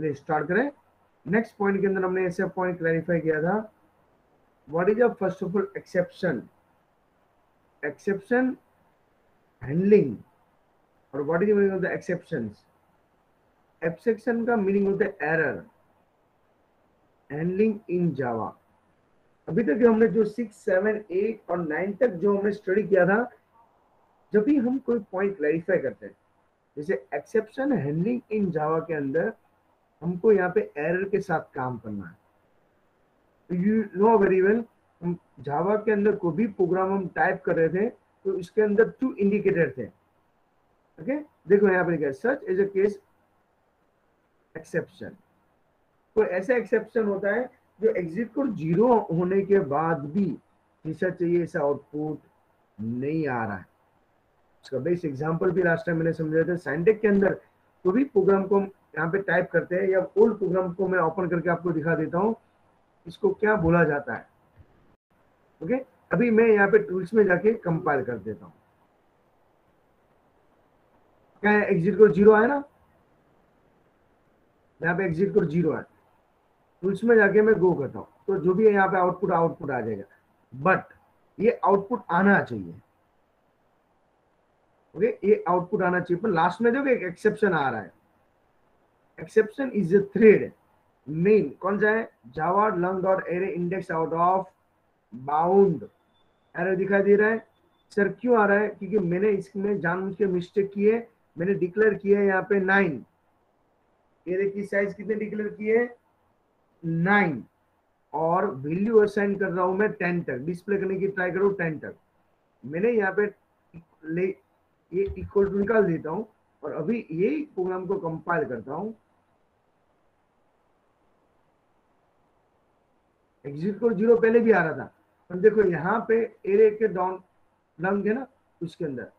चलिए स्टार्ट करें। Next point के अंदर हमने ऐसे पॉइंट क्लैरिफाई किया था, what is a first of all exception, exception handling, और what is the meaning of the exceptions. Exception का मीनिंग होता है एरर हैंडलिंग इन जावा। अभी तक हमने जो 6, 7, 8 और 9 तक जो हमने स्टडी किया था, जब भी हम कोई पॉइंट क्लैरिफाई करते हैं, जैसे एक्सेप्शन हैंडलिंग इन जावा के अंदर हमको यहाँ पे एरर के साथ काम करना है। तो यू नो वेरी वेल, हम जावा के अंदर कोई भी प्रोग्राम हम टाइप कर रहे थे तो इसके अंदर 2 इंडिकेटर थे। ओके, देखो यहाँ पे लिखा है such is a case exception. तो ऐसा एक्सेप्शन होता है जो एग्जिट कोड 0 होने के बाद भी जैसा चाहिए ऐसा आउटपुट नहीं आ रहा है। इसका बेस्ट एग्जांपल भी लास्ट टाइम मैंने समझाया था। साइंटेक के अंदर कोई भी प्रोग्राम को हम यहाँ पे टाइप करते हैं, या ओल्ड प्रोग्राम को मैं ओपन करके आपको दिखा देता हूँ, इसको क्या बोला जाता है। ओके, अभी मैं यहाँ पे टूल्स में जाके कंपाइल कर देता हूँ। क्या है, एग्जिट कोड 0 है ना, यहाँ पे एग्जिट कोड 0 है। टूल्स में जाके मैं गो करता हूँ तो जो भी है यहाँ पे आउटपुट आउटपुट आ जाएगा, बट ये आउटपुट आना चाहिए। ओके, ये आउटपुट आना चाहिए, पर लास्ट में देखो एक एक्सेप्शन आ रहा है। Exception is a thread main कौन सा है, Java lang dot array index out of bound. Error दिखाई दे रहा है सर, क्यों आ रहा है, क्योंकि मैंने इसमें जानबूझ के मिस्टेक की है। मैंने डिक्लेयर किया है यहाँ पे 9, एरे की साइज कितने डिक्लेयर किए, 9, और वैल्यू असाइन कर रहा हूं मैं 10 तक, डिस्प्ले करने की ट्राई करूं 10 तक। मैंने यहाँ पे ले ये इक्वल टू निकाल देता हूं, और अभी यही प्रोग्राम को कंपाइल करता हूं। एग्जिट कोड 0 पहले भी आ रहा था, पर देखो यहाँ पे एरे के डाउन लंग है ना, उसके अंदर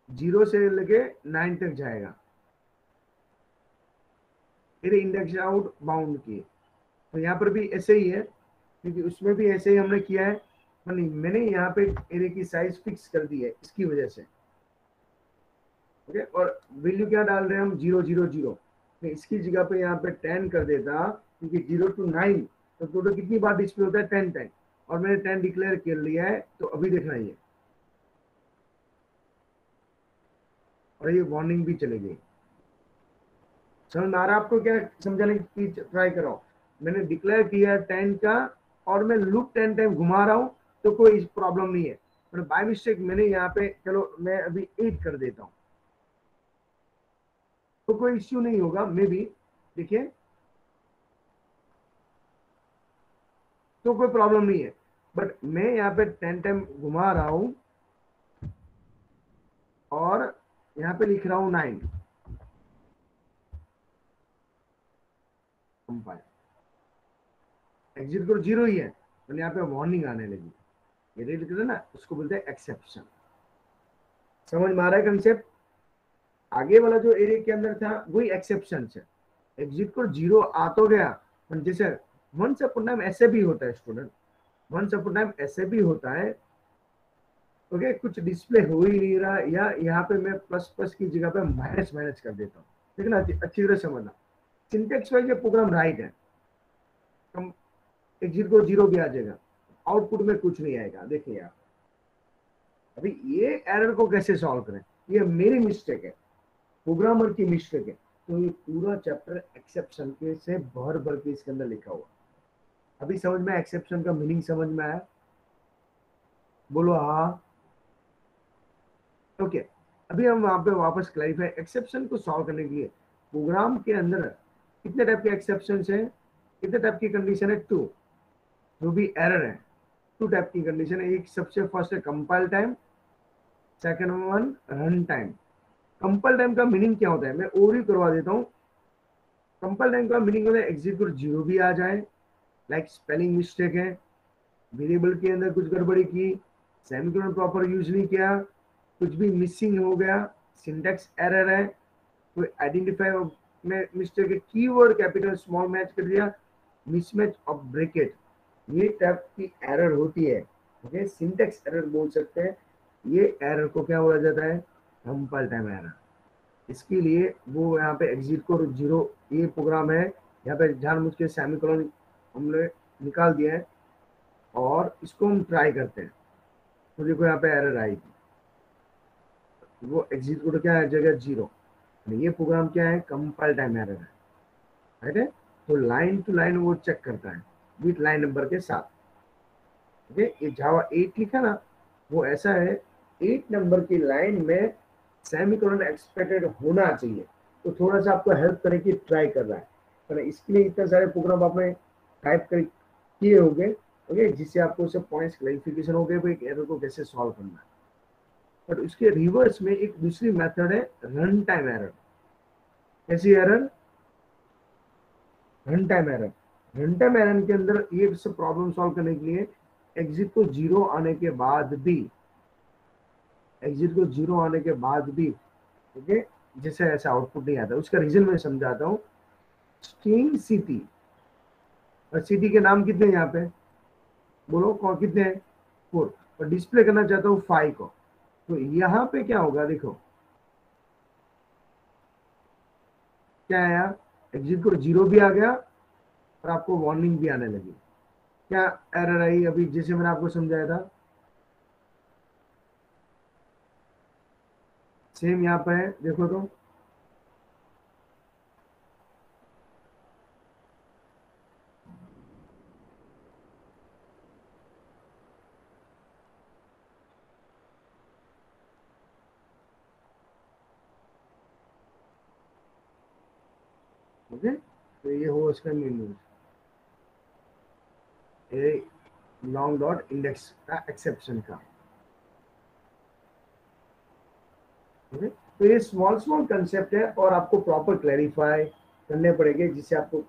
0 से लेके 9 तक जाएगा, एरे इंडेक्स आउट बाउंड की। तो यहाँ पर भी ऐसे ही है, क्योंकि उसमें भी ऐसे ही हमने किया है। मैंने यहाँ पे एरे की साइज फिक्स कर दी है इसकी वजह से। ओके, और वैल्यू क्या डाल रहे हैं हम, 0 0 0। मैं इसकी जगह पे यहाँ पे 10 कर देता, क्योंकि 0 to 9 तो टोटल कितनी बार डिस्प्ले होता है, 10 10, और मैंने 10 डिक्लेयर कर लिया है। तो अभी देखना ये, और ये वार्निंग भी चली गई। समझ में आ रहा है आपको, क्या समझाने की ट्राई कर रहा हूँ। मैंने डिक्लेयर किया है 10 का, और मैं लूप 10 टाइम घुमा रहा हूँ, तो कोई प्रॉब्लम नहीं है। पर बाय मिस्टेक मैंने यहाँ पे, चलो मैं अभी 8 कर देता हूँ, तो कोई इश्यू नहीं होगा मे बी। देखिए, तो कोई प्रॉब्लम नहीं है, बट मैं यहाँ पे 10 टाइम घुमा रहा हूं, और यहाँ पे लिख रहा हूं 9 कंपाइल। एग्जिट कोड 0 ही है, तो यहाँ पे वार्निंग आने लगी। ये रीड करते ना, उसको बोलते हैं एक्सेप्शन। समझ में आ रहा है कंसेप्ट। आगे वाला जो एरिया के अंदर था वही एक्सेप्शन है। एग्जिट कोड 0 आ तो गया, जैसे वंस अपॉन टाइम ऐसे भी होता है स्टूडेंट, वंस अपॉन टाइम ऐसे भी होता है। ओके, कुछ डिस्प्ले हो ही नहीं रहा, या यहाँ पे मैं प्लस प्लस की जगह पे माइनस माइनस कर देता हूँ। ठीक है ना, अच्छी तरह समझना। सिंटेक्स वाइज ये प्रोग्राम राइट है, हम एग्जिट को 0 भी आ जाएगा, आउटपुट में कुछ नहीं आएगा। देखिए आप, अभी ये एरर को कैसे सॉल्व करें, ये मेरी मिस्टेक है, प्रोग्रामर की मिस्टेक है। तो ये पूरा चैप्टर एक्सेप्शन के से भर भर के इसके अंदर लिखा हुआ। अभी समझ में, एक्सेप्शन का मीनिंग समझ में आया, बोलो हाँ। ओके, अभी हम वहां पे वापस क्लैरिफाई, एक्सेप्शन को सॉल्व करने के लिए प्रोग्राम के अंदर कितने टाइप के एक्सेप्शन है, कितने टाइप की कंडीशन है, 2। जो भी एरर है 2 टाइप की कंडीशन है। एक सबसे फर्स्ट है compile time, second one run time. Compile time का मीनिंग क्या होता है, मैं और ही करवा देता हूँ। कंपाइल टाइम का मीनिंग होता है एग्जीक्यूट 0 भी आ जाए, लाइक स्पेलिंग मिस्टेक है, वेरिएबल के अंदर कुछ गड़बड़ी की, सेमीकोलन प्रॉपर यूज नहीं किया, कुछ भी मिसिंग हो गया, सिंटैक्स एरर है, कोई आइडेंटिफाई में मिस्टेक है, कीवर्ड कैपिटल स्मॉल मैच कर दिया, मिसमैच ऑफ ब्रैकेट, ये टाइप की एरर होती है। ओके, सिंटैक्स एरर बोल सकते हैं। ये एरर को क्या बोला जाता है, कंपाइल टाइम एरर। इसके लिए वो यहाँ पे एग्जिट को 0 ये प्रोग्राम है, यहाँ पे जानबूझ के सेमीकोलन हमने निकाल दिया है और इसको हम ट्राई करते हैं। तो देखो यहाँ पे एरर आएगी, वो एग्जिट कोड क्या है जगह 0, ये प्रोग्राम क्या है कंपाइल टाइम एरर है, राइट है। तो लाइन टू लाइन वो चेक करता है विथ लाइन नंबर के साथ। ओके, ये जावा 8 लिखा ना, वो ऐसा है 8 नंबर की लाइन में सेमीकोलन एक्सपेक्टेड होना चाहिए। तो थोड़ा सा आपको हेल्प करे कि ट्राई कर रहा है, पर इसके लिए इतने सारे प्रोग्राम आपने टाइप कर किए होंगे, ओके, जिससे आपको सब पॉइंट्स क्लैरिफिकेशन हो गए भाई एरर को कैसे सॉल्व करना है। बट उसके रिवर्स में एक दूसरी मेथड है रन टाइम एरर। कैसी error? Run time error. Run time error के अंदर ये सब प्रॉब्लम सॉल्व करने के लिए एग्जिट को 0 आने के बाद भी, एग्जिट को 0 आने के बाद भी, ओके, जैसे ऐसा आउटपुट नहीं आता, उसका रीजन मैं समझाता हूँ। स्ट्रिंग सिटी, और सिटी के नाम कितने हैं यहाँ पे बोलो, कौन कितने हैं? 4, और डिस्प्ले करना चाहता हूँ 5 को। तो यहाँ पे क्या होगा देखो, क्या आया, एग्जिट को 0 भी आ गया और आपको वार्निंग भी आने लगी। क्या एरर आई अभी जैसे मैंने आपको समझाया था, सेम यहाँ पे है, देखो तो ओके। तो ये हो इसका main a long dot index का एक्सेप्शन का, ओके। तो ये स्मॉल स्मॉल कंसेप्ट है और आपको प्रॉपर क्लैरिफाई करने पड़ेंगे, जिससे आपको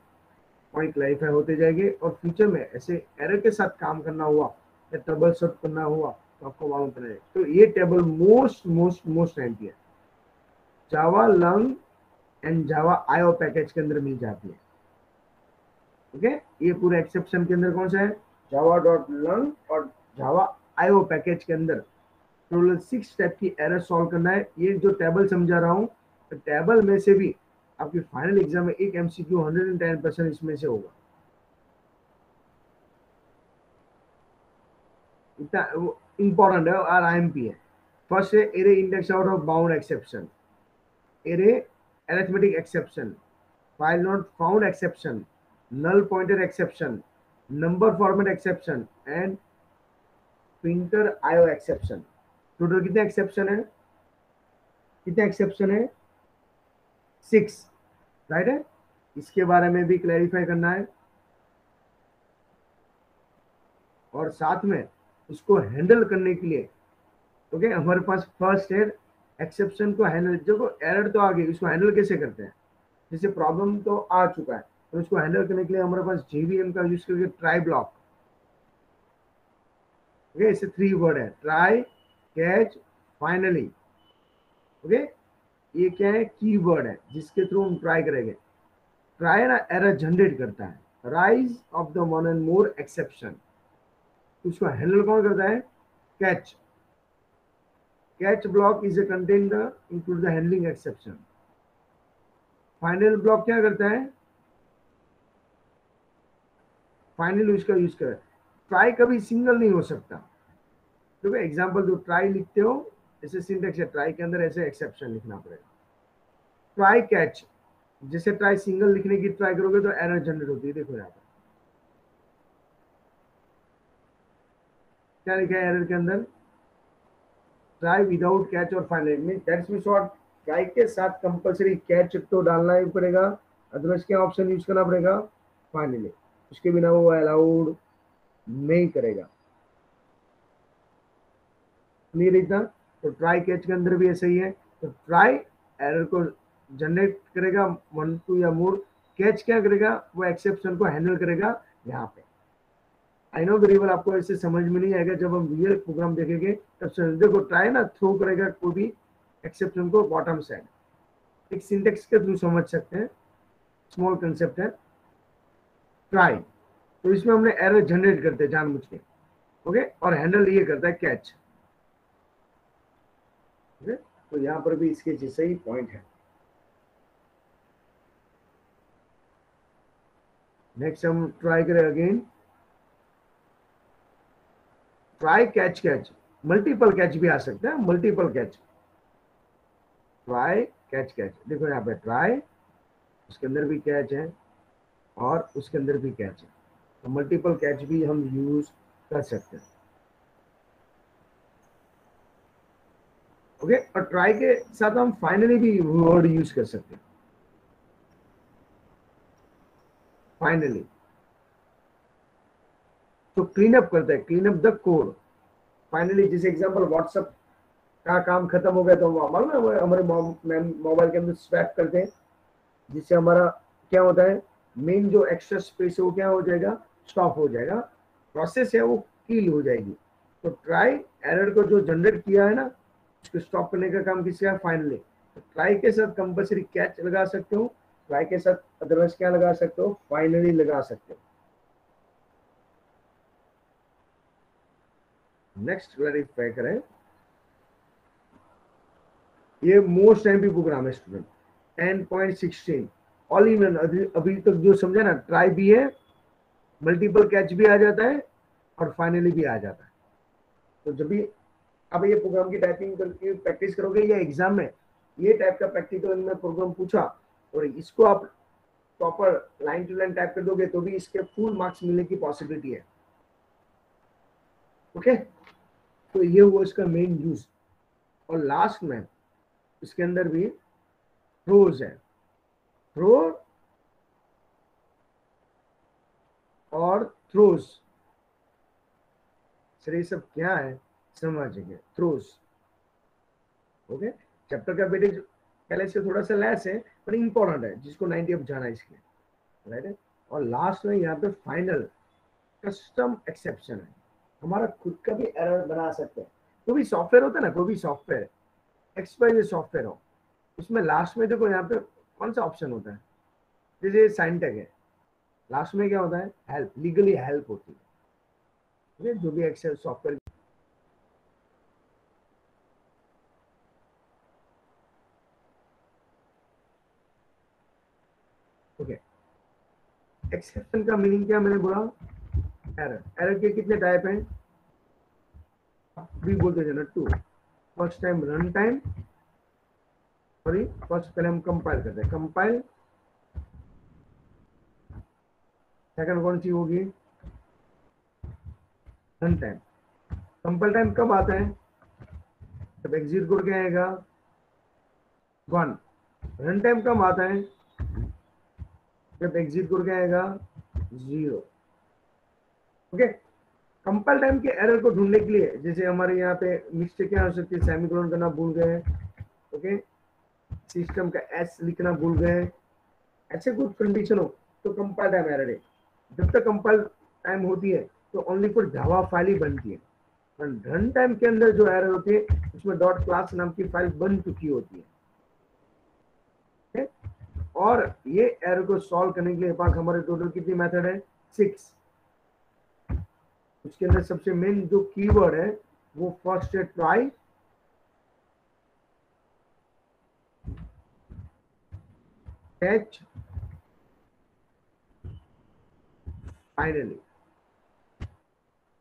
पॉइंट क्लैरिफाई होते जाएंगे और फ्यूचर में ऐसे एरर के साथ काम करना हुआ या ट्रबल शूट करना हुआ तो आपको मालूम पड़ेगा। तो ये table most most most imp है, Java lang and Java IO package के अंदर मिल जाती है, ओके। ये पूरे एक्सेप्शन के अंदर कौन सा है, जावा डॉट लंग और जावा आईओ पैकेज के अंदर टोटल 6 स्टेप की एरर सॉल्व करना है। ये जो टेबल समझा रहा हूँ, तो टेबल में से भी आपकी फाइनल एग्जाम में एक एमसीक्यू 110% इसमें से होगा, इतना इंपॉर्टेंट है और आईएमपी है। फर्स्ट है array index out of bound exception, array arithmetic exception, file not found exception, null pointer exception, number format exception and printer IO exception। Total कितने एक्सेप्शन है, कितने एक्सेप्शन है? 6, राइट है। इसके बारे में भी क्लैरिफाई करना है और साथ में इसको हैंडल करने के लिए, ओके, हमारे पास फर्स्ट है एक्सेप्शन को हैंडल, जो एरर तो आ गई, उसको हैंडल कैसे करते हैं, जैसे प्रॉब्लम तो आ चुका है तो उसको हैंडल करने के लिए हमारे पास जेवीएम का यूज करके ट्राई ब्लॉक, ओके, ऐसे 3 वर्ड है, ट्राई कैच फाइनली, ओके। ये क्या है, कीवर्ड है जिसके थ्रू हम ट्राई करेंगे। ट्राई ना एरर जनरेट करता है, rise of the one and more exception, उसको हैंडल कौन करता है, catch. Catch block is a content include the handling exception. Final block क्या करता है, फाइनल उसका यूज कर, ट्राई कभी सिंगल नहीं हो सकता, देखो एग्जांपल जो ट्राई लिखते हो ऐसे सिंटेक्स है, ट्राई के अंदर ऐसे एक्सेप्शन लिखना पड़ेगा। ट्राई कैच, जैसे ट्राई सिंगल लिखने की ट्राई करोगे तो एरर जनरेट होती है, देखो यहाँ पर क्या लिखा है एरर के अंदर, ट्राई विदाउट कैच और फाइनल में, दैट्स मीन शॉर्ट ट्राई के साथ कंपलसरी कैच तो डालना ही पड़ेगा, अदरवाइज क्या ऑप्शन यूज करना पड़ेगा, फाइनली, उसके बिना वो अलाउड नहीं करेगा। क्लियर इतना? तो ट्राई कैच के अंदर भी ऐसा ही है, तो ट्राई एरर को जनरेट करेगा 1 2 या मोर, कैच क्या करेगा, वो एक्सेप्शन को हैंडल करेगा यहाँ पे। आई नो वेरी वेल आपको ऐसे समझ में नहीं आएगा, जब हम रियल प्रोग्राम देखेंगे तब समझ, देखो ट्राई ना थ्रो करेगा कोई भी एक्सेप्शन को बॉटम साइड, एक सिंटेक्स के थ्रू समझ सकते हैं, स्मॉल कंसेप्ट है ट्राई। तो इसमें हमने एरर जनरेट करते हैं जानबूझ के, ओके, और हैंडल ये करता है कैच, ओके। तो यहाँ पर भी इसके जैसे ही पॉइंट है, नेक्स्ट हम ट्राई करें again, try catch catch, multiple catch भी आ सकता है, multiple catch, try catch catch. देखो यहाँ पे ट्राई, उसके अंदर भी कैच है और उसके अंदर भी कैच है, तो मल्टीपल कैच भी हम यूज कर सकते हैं। ओके, और ट्राई के साथ हम फाइनली भी वर्ड यूज कर सकते हैं, फाइनली। तो क्लीन अप करते हैं, clean up the code finally. जैसे एग्जांपल व्हाट्सएप का काम खत्म हो गया तो हमारे मोबाइल के अंदर स्वैप करते हैं, जिससे हमारा क्या होता है, मेन जो एक्स्ट्रा स्पेस है वो क्या हो जाएगा, स्टॉप हो जाएगा, प्रोसेस है वो किल हो जाएगी। तो ट्राई एरर को जो जनरेट किया है ना, उसको स्टॉप करने का काम किसका है, फाइनली। तो ट्राई के साथ कंपल्सरी कैच लगा सकते हो, ट्राई के साथ अदरवाइज क्या लगा सकते हो, फाइनली लगा सकते हो। नेक्स्ट वेरीफाई करें, ये मोस्ट एमपी प्रोग्राम है स्टूडेंट, 10.16 ऑल इन वन। अभी तक जो समझा ना, ट्राई भी है, मल्टीपल कैच भी आ जाता है और फाइनली भी आ जाता है। तो जब भी आप ये प्रोग्राम की टाइपिंग करके प्रैक्टिस करोगे या एग्जाम में ये टाइप का प्रैक्टिकल में प्रोग्राम पूछा और इसको आप proper line to line type कर दोगे तो भी इसके फुल मार्क्स मिलने की पॉसिबिलिटी है। ओके, तो ये हुआ इसका मेन यूज। और लास्ट में इसके अंदर भी थ्रोज है, थ्रो और थ्रोज। सर ये सब क्या है समझेंगे, थ्रोज। ओके, चैप्टर का वेटेज पहले से थोड़ा सा लेस है पर इंपॉर्टेंट है, जिसको 90 अब जाना है इसके, राइट है। और लास्ट में यहाँ पे फाइनल कस्टम एक्सेप्शन है, हमारा खुद का भी एरर बना सकते हैं। कोई भी सॉफ्टवेयर होता है ना, कोई भी सॉफ्टवेयर, एक्सपायरी सॉफ्टवेयर हो, उसमें लास्ट में देखो यहाँ पे कौन सा ऑप्शन होता है, जैसे साइनटेक है, लास्ट में क्या होता है, हेल्प, लीगली हेल्प होती है, जो भी एक्सेल सॉफ्टवेयर। ओके, एक्सेप्शन का मीनिंग क्या मैंने बोला, एरर। एरर के कितने टाइप हैं, भी बोलते थे ना, two. First time run time, sorry first पहले हम कंपाइल करते हैं, कंपाइल। सेकंड कौन सी होगी, रन टाइम। कंपाइल टाइम कब आता है, जब एग्जीक्यूट क्या आएगा, वन। रन टाइम कब आता है, जब एग्जीक्यूट क्या आएगा, जीरो। ओके, कंपाइल टाइम के एरर को ढूंढने के लिए, जैसे हमारे यहाँ पे मिस्टेक क्या हो सकती है, सेमीकोलन करना भूल गए, ओके, सिस्टम का एस लिखना भूल गए, ऐसे कुछ कंडीशन हो तो कंपाइल टाइम एरर है। जब तक कंपाइल टाइम होती है तो ओनली फॉर जावा फाइल ही बनती है, रन टाइम के अंदर जो एरर होती है उसमें डॉट क्लास नाम की फाइल बन चुकी होती है। और ये एरर को सॉल्व करने के लिए पास हमारे टोटल कितनी मेथड है, 6। उसके अंदर सबसे मेन जो कीवर्ड है वो फर्स्ट है ट्राई, कैच, फाइनली।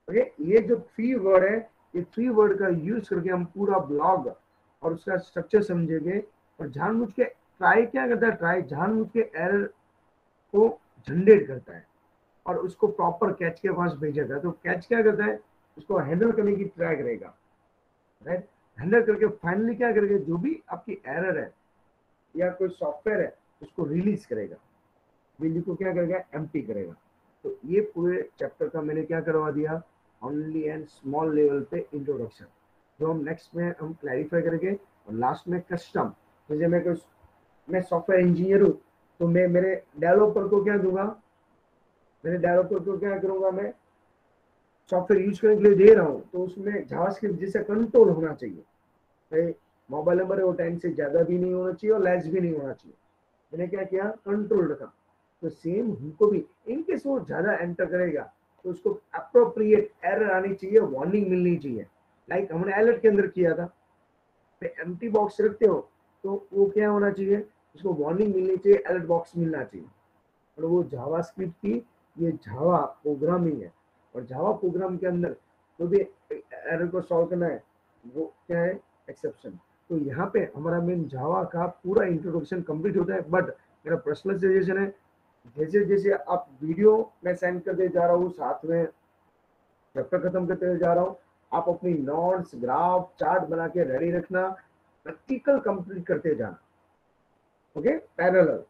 ओके, ये जो 3 वर्ड है, ये 3 वर्ड का यूज करके हम पूरा ब्लॉग और उसका स्ट्रक्चर समझेंगे। और जानबूझ के ट्राई क्या करता है, ट्राई जानबूझ के एरर को जनरेट करता है और उसको प्रॉपर कैच के पास भेजा जाता है। तो कैच क्या करता है, उसको हैंडल करने की ट्राई करेगा, राइट। हैंडल करके फाइनली क्या करेगा, जो भी आपकी एरर है या कोई सॉफ्टवेयर है उसको रिलीज करेगा, बिल्ली को क्या करेगा, एम्प्टी करेगा। तो ये पूरे चैप्टर का मैंने क्या करवा दिया, ओनली एंड स्मॉल लेवल पे इंट्रोडक्शन, जो हम नेक्स्ट में हम क्लैरिफाई करेंगे। और लास्ट में कस्टम, जैसे मैं सॉफ्टवेयर इंजीनियर हूँ तो मैं मेरे डेवलपर को क्या दूंगा, मेरे डेवलपर को क्या करूंगा, मैं सॉफ्टवेयर यूज करने के लिए दे रहा हूँ तो उसमें जावास्क्रिप्ट जैसे कंट्रोल होना चाहिए, भाई मोबाइल नंबर है वो 10 से ज्यादा भी नहीं होना चाहिए और लेस भी नहीं होना चाहिए। मैंने क्या किया, कंट्रोल रखा। तो सेम हमको भी इनकेस वो ज्यादा एंटर करेगा तो उसको अप्रोप्रिएट एरर आनी चाहिए, वार्निंग मिलनी चाहिए, लाइक हमने अलर्ट के अंदर किया था। एम्प्टी बॉक्स रखते हो तो वो क्या होना चाहिए, उसको वार्निंग मिलनी चाहिए, अलर्ट बॉक्स मिलना चाहिए, और वो जावास्क्रिप्ट थी, ये जावा प्रोग्रामिंग है। और जावा प्रोग्राम के अंदर जो भी एरर को सॉल्व करना है वो क्या है, एक्सेप्शन। तो यहाँ पे हमारा मेन जावा का पूरा इंट्रोडक्शन कंप्लीट होता है। बट मेरा पर्सनल सजेशन है, जैसे जैसे आप वीडियो मैं सेंड करते जा रहा हूँ, साथ में चैप्टर खत्म करते जा रहा हूँ, आप अपनी नोट्स ग्राफ चार्ट बना के रेडी रखना, प्रैक्टिकल कंप्लीट करते जाना। ओके, पैरेलल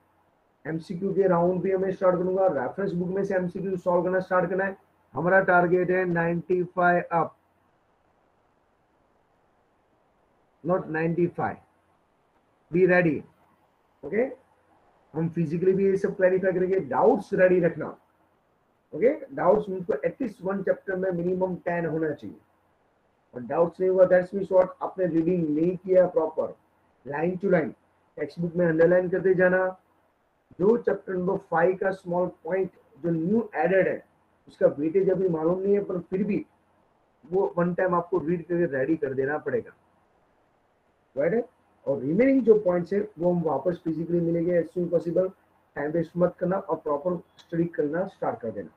एमसीक्यू के राउंड भी हमें स्टार्ट करूंगा, रेफरेंस बुक में से एमसीक्यू सॉल्व करना स्टार्ट करना है। हमारा टारगेट है 95 up, not 95। Be ready. Okay, हम फिजिकली भी ये सब क्लैरिफाई करेंगे। डाउट्स रेडी रखना। ओके, डाउट्स मुझको एटलीस्ट वन चैप्टर में मिनिमम 10 होना चाहिए। और डाउट्स नहीं हुआ दैट्स मींस व्हाट, आपने रीडिंग नहीं किया proper, line to line text book में अंडरलाइन करते जाना। जो चैप्टर नंबर 5 का स्मॉल पॉइंट जो न्यू एडेड है उसका वेटेज अभी मालूम नहीं है, पर फिर भी वो वन टाइम आपको रीड करके रेडी कर देना पड़ेगा, राइट है। और रिमेनिंग जो पॉइंट्स है वो हम वापस फिजिकली मिलेंगे as soon possible. Time waste मत करना और प्रॉपर स्टडी करना स्टार्ट कर देना।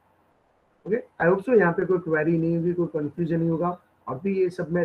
ओके, आई होप सो यहाँ पे कोई क्वेरी नहीं होगी, कोई कंफ्यूजन नहीं होगा। अभी ये सब मैं